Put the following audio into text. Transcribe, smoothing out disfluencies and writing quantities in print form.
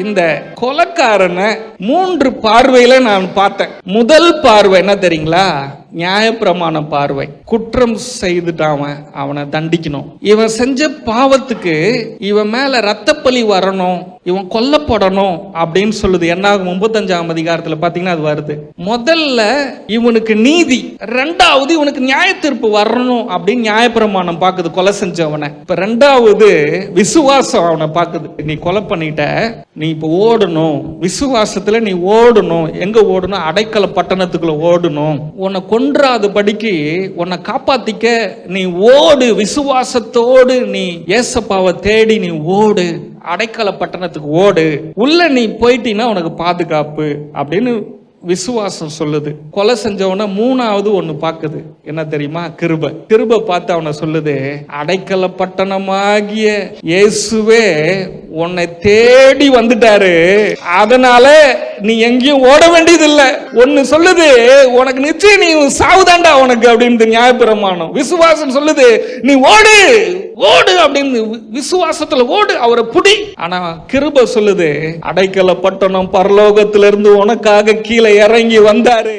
இந்த கொலைக்காரனை 3 பார்வையில நான் பார்த்தேன். முதல் பார்வை என்ன தெரியுங்களா? நியாயப்பிரமாண பார்வை. குற்றம் செய்துட்டான், அவனை தண்டிக்கணும். இவன் செஞ்ச பாவத்துக்கு இவன் மேல ரத்தப்பழி வரணும், இவன் கொல்லப்படணும் அப்படின்னு சொல்லுது. என்னாகும் 35ஆம் அதிகாரத்துல பாத்தீங்கன்னா அது வருது. முதல்ல இவனுக்கு நீதி, ரெண்டாவது இவனுக்கு நியாய தீர்ப்பு வரணும் அப்படின்னு நியாயப்பிரமாணம் பாக்குது கொலை செஞ்சவனை. இப்ப ரெண்டாவது விசுவாசம் அவனை பாக்குது. நீ கொலை பண்ணிட்ட, நீ இப்ப ஓடணும், விசுவாசத்துல நீ ஓடணும். எங்க ஓடணும்? அடைக்கல பட்டணத்துக்குள்ள ஓடணும். உன்னை கொன்றாத படிக்கு உன்னை காப்பாத்திக்க நீ ஓடு, விசுவாசத்தோடு நீ ஏசப்பாவை தேடி நீ ஓடு, அடைக்கல பட்டணத்துக்கு ஓடு, உள்ள நீ போயிட்டீன்னா உனக்கு பாதுகாப்பு அப்படின்னு விசுவாசம் சொல்லுது. கொலை செஞ்சவன 3வது ஒண்ணு பாக்குது. என்ன தெரியுமா? கிருபை. கிருபை பார்த்து அவனை சொல்லுது, அடைக்கல பட்டணமாகிய இயேசுவே உன்னை தேடி வந்துட்டாரு, அதனால நீ எங்கேயும் ஓட வேண்டியது இல்ல. ஒன்னு சொல்லுது, உனக்கு நிச்சயம் நீ சாவுதாண்டா உனக்கு அப்படின்னு நியாயப்பிரமாணம். விசுவாசம் சொல்லுது, நீ ஓடு ஓடு அப்படின்னு விசுவாசத்துல ஓடு, அவரை புடி. ஆனா கிருபை சொல்லுது, அடைக்கல பட்டணம் பரலோகத்திலிருந்து உனக்காக கீழே இறங்கி வந்தாரு.